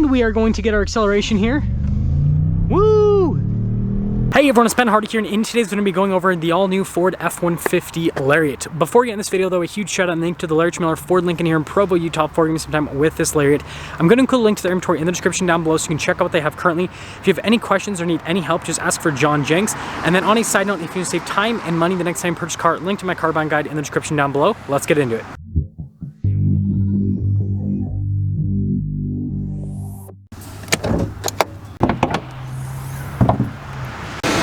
and we are going to get our acceleration here. Woo! Hey everyone, it's Ben Hardy here, and in today's going to be going over the all-new Ford F-150 Lariat. Before we get in this video though, a huge shout out and link to the Lariat Miller Ford Lincoln here in Provo, Utah for giving me some time with this Lariat. I'm going to include a link to their inventory in the description down below so you can check out what they have currently. If you have any questions or need any help, just ask for John Jenks. And then on a side note, if you want to save time and money the next time you purchase a car, link to my car buying guide in the description down below. Let's get into it.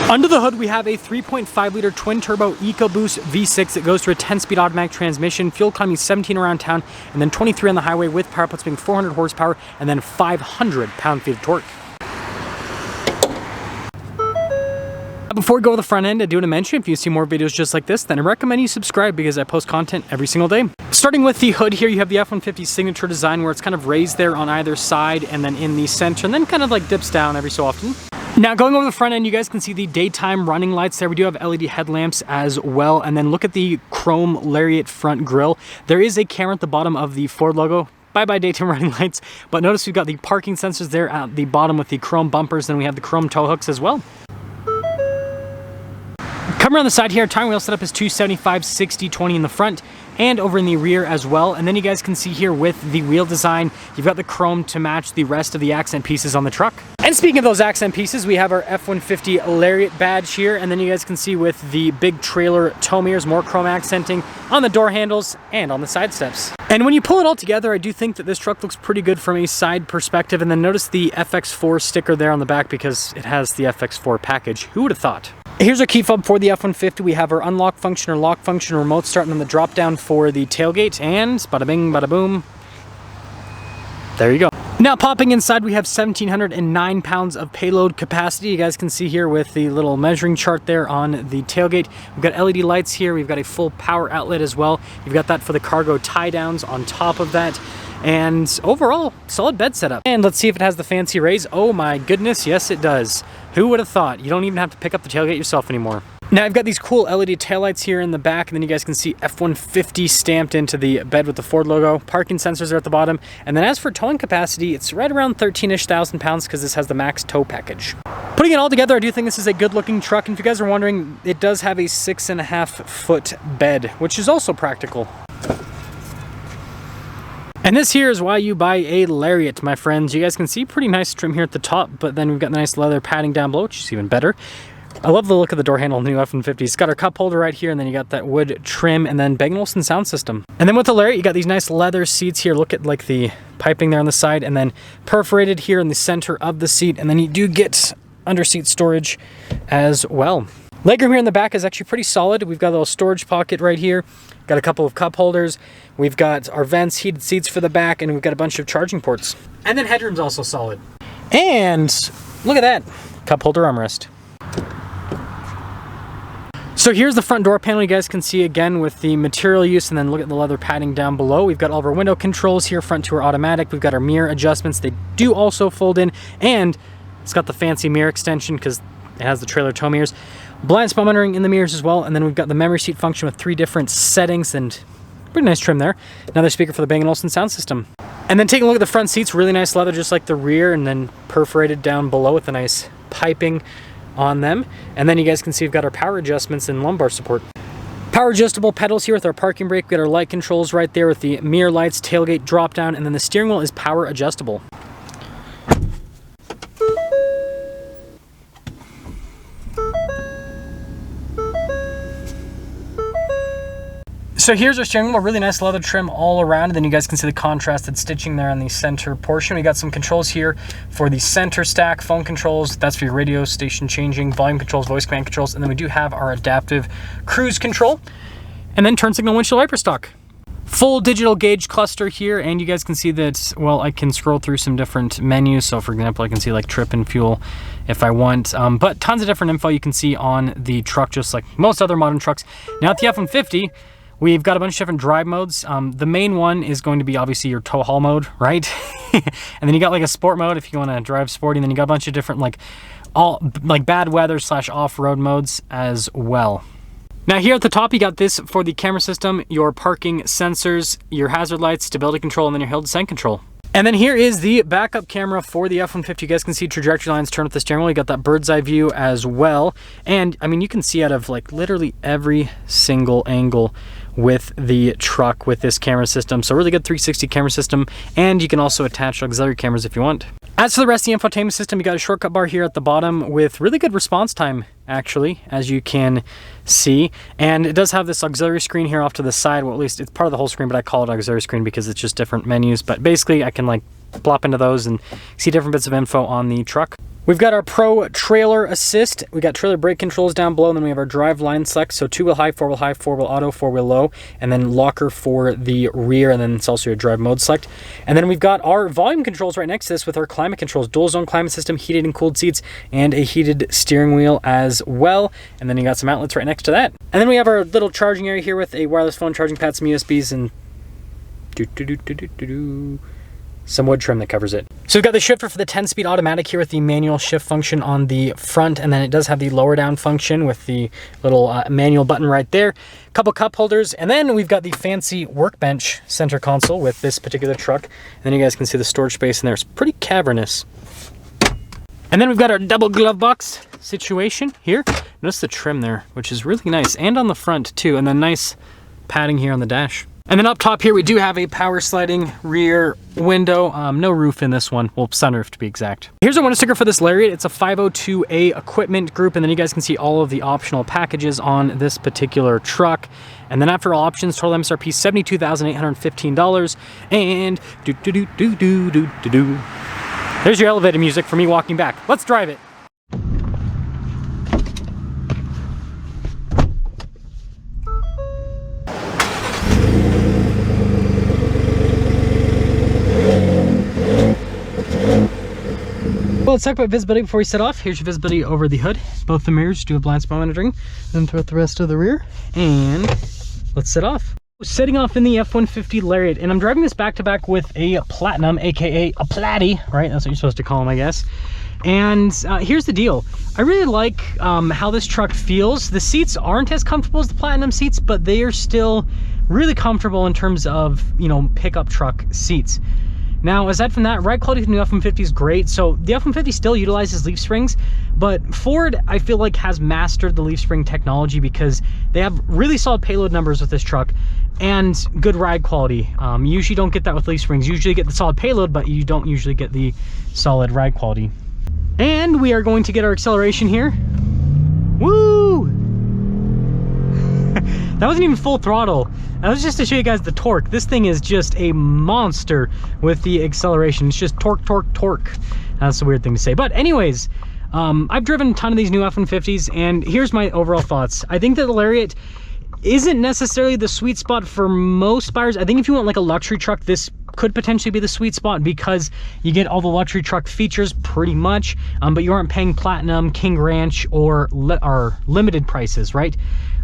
Under the hood, we have a 3.5 liter twin turbo EcoBoost V6 that goes through a 10-speed automatic transmission, fuel economy 17 around town, and then 23 on the highway with power outputs being 400 horsepower and then 500 pound-feet of torque. Before we go to the front end, I do want to mention if you see more videos just like this, then I recommend you subscribe because I post content every single day. Starting with the hood here, you have the F-150 signature design where it's kind of raised there on either side and then in the center and then kind of like dips down every so often. Now going over the front end, you guys can see the daytime running lights there. We do have LED headlamps as well. And then look at the chrome Lariat front grille. There is a camera at the bottom of the Ford logo. Bye-bye daytime running lights. But notice we've got the parking sensors there at the bottom with the chrome bumpers. And we have the chrome tow hooks as well. Coming around the side here, tire wheel setup is 275, 60, 20 in the front and over in the rear as well. And then you guys can see here with the wheel design, you've got the chrome to match the rest of the accent pieces on the truck. And speaking of those accent pieces, we have our F-150 Lariat badge here. And then you guys can see with the big trailer tow mirrors, more chrome accenting on the door handles and on the side steps. And when you pull it all together, I do think that this truck looks pretty good from a side perspective. And then notice the FX4 sticker there on the back because it has the FX4 package. Who would have thought? Here's our key fob for the F-150. We have our unlock function or lock function remote starting on the drop down for the tailgate, and bada bing, bada boom. There you go. Now popping inside, we have 1,709 pounds of payload capacity. You guys can see here with the little measuring chart there on the tailgate. We've got LED lights here. We've got a full power outlet as well. You've got that for the cargo tie downs on top of that. And overall, solid bed setup. And let's see if it has the fancy raise. Oh my goodness, yes it does. Who would have thought? You don't even have to pick up the tailgate yourself anymore. Now I've got these cool LED taillights here in the back, and then you guys can see F-150 stamped into the bed with the Ford logo. Parking sensors are at the bottom. And then as for towing capacity, it's right around 13-ish thousand pounds because this has the max tow package. Putting it all together, I do think this is a good looking truck. And if you guys are wondering, it does have a 6.5 foot bed, which is also practical. And this here is why you buy a Lariat, my friends. You guys can see pretty nice trim here at the top, but then we've got the nice leather padding down below, which is even better. I love the look of the door handle on the new F-150. It's got our cup holder right here, and then you got that wood trim, and then Bang & Olufsen sound system. And then with the Lariat, you got these nice leather seats here. Look at like the piping there on the side, and then perforated here in the center of the seat, and then you do get under seat storage as well. Legroom here in the back is actually pretty solid. We've got a little storage pocket right here. Got a couple of cup holders. We've got our vents, heated seats for the back, and we've got a bunch of charging ports. And then headroom's also solid. And look at that, cup holder armrest. So here's the front door panel. You guys can see again with the material use, and then look at the leather padding down below. We've got all of our window controls here, front to our automatic. We've got our mirror adjustments. They do also fold in, and it's got the fancy mirror extension because it has the trailer tow mirrors. Blind spot monitoring in the mirrors as well, and then we've got the memory seat function with 3 different settings and pretty nice trim there. Another speaker for the Bang & Olufsen sound system. And then taking a look at the front seats, really nice leather just like the rear, and then perforated down below with a nice piping on them. And then you guys can see we've got our power adjustments and lumbar support. Power adjustable pedals here with our parking brake. We've got our light controls right there with the mirror lights, tailgate drop down, and then the steering wheel is power adjustable. So here's our steering wheel, really nice leather trim all around, and then you guys can see the contrasted stitching there on the center portion. We got some controls here for the center stack, phone controls, that's for your radio station changing, volume controls, voice command controls, and then we do have our adaptive cruise control, and then turn signal windshield wiper stock. Full digital gauge cluster here, and you guys can see that, well, I can scroll through some different menus. So for example, I can see like trip and fuel if I want, but tons of different info you can see on the truck, just like most other modern trucks. Now at the F-150, we've got a bunch of different drive modes. The main one is going to be obviously your tow haul mode, right? And then you got like a sport mode if you want to drive sporty, and then you got a bunch of different like bad weather / off-road modes as well. Now here at the top, you got this for the camera system, your parking sensors, your hazard lights, stability control, and then your hill descent control. And then here is the backup camera for the F-150. You guys can see trajectory lines turn with the steering wheel. You got that bird's eye view as well. And I mean, you can see out of like literally every single angle with the truck with this camera system. So really good 360 camera system. And you can also attach auxiliary cameras if you want. As for the rest of the infotainment system, you got a shortcut bar here at the bottom with really good response time, actually, as you can see. And it does have this auxiliary screen here off to the side. Well, at least it's part of the whole screen, but I call it auxiliary screen because it's just different menus. But basically, I can like plop into those and see different bits of info on the truck. We've got our Pro Trailer Assist. We got trailer brake controls down below, and then we have our drive line select. So 2-wheel high, 4-wheel auto, 4-wheel low, and then locker for the rear, and then it's also your drive mode select. And then we've got our volume controls right next to this with our climate controls, dual zone climate system, heated and cooled seats, and a heated steering wheel as well. And then you got some outlets right next to that. And then we have our little charging area here with a wireless phone charging pad, some USBs, and some wood trim that covers it. So we've got the shifter for the 10-speed automatic here with the manual shift function on the front, and then it does have the lower down function with the little manual button right there. A couple cup holders, and then we've got the fancy workbench center console with this particular truck. And then you guys can see the storage space in there. It's pretty cavernous. And then we've got our double glove box situation here. Notice the trim there, which is really nice, and on the front too, and then nice padding here on the dash. And then up top here, we do have a power sliding rear window. No roof in this one. Well, sunroof to be exact. Here's our window sticker for this Lariat. It's a 502A equipment group. And then you guys can see all of the optional packages on this particular truck. And then after all options, total MSRP $72,815. And there's your elevator music for me walking back. Let's drive it. Well, let's talk about visibility before we set off. Here's your visibility over the hood. Both the mirrors do have blind spot monitoring. Then throughout the rest of the rear. And let's set off. Setting off in the F-150 Lariat. And I'm driving this back to back with a Platinum, aka a Platty, right? That's what you're supposed to call them, I guess. And here's the deal. I really like how this truck feels. The seats aren't as comfortable as the Platinum seats, but they are still really comfortable in terms of, you know, pickup truck seats. Now, aside from that, ride quality for the new F-150 is great. So the F-150 still utilizes leaf springs, but Ford, I feel like, has mastered the leaf spring technology because they have really solid payload numbers with this truck and good ride quality. You usually don't get that with leaf springs. You usually get the solid payload, but you don't usually get the solid ride quality. And we are going to get our acceleration here. Woo! That wasn't even full throttle. That was just to show you guys the torque. This thing is just a monster with the acceleration. It's just torque, torque, torque. That's a weird thing to say. But anyways, I've driven a ton of these new F-150s, and here's my overall thoughts. I think that the Lariat isn't necessarily the sweet spot for most buyers. I think if you want like a luxury truck, this could potentially be the sweet spot because you get all the luxury truck features pretty much, but you aren't paying Platinum, King Ranch, or limited prices, right?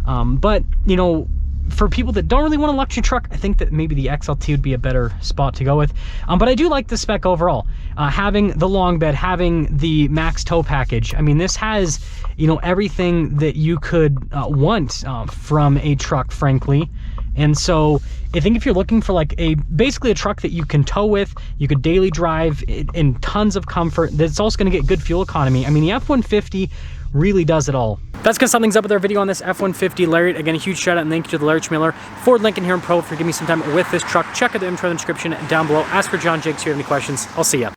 But, you know, for people that don't really want a luxury truck, I think that maybe the XLT would be a better spot to go with. But I do like the spec overall. Having the long bed, having the max tow package. I mean, this has, you know, everything that you could want from a truck, frankly. And so I think if you're looking for like basically a truck that you can tow with, you could daily drive in tons of comfort, that's also going to get good fuel economy. I mean, the F-150 really does it all. That's because something's up with our video on this F-150 Lariat. Again, a huge shout out and thank you to the Lariat Mailer, Ford, Lincoln here in Pro for giving me some time with this truck. Check out the intro in the description down below. Ask for John Jakes if you have any questions. I'll see ya.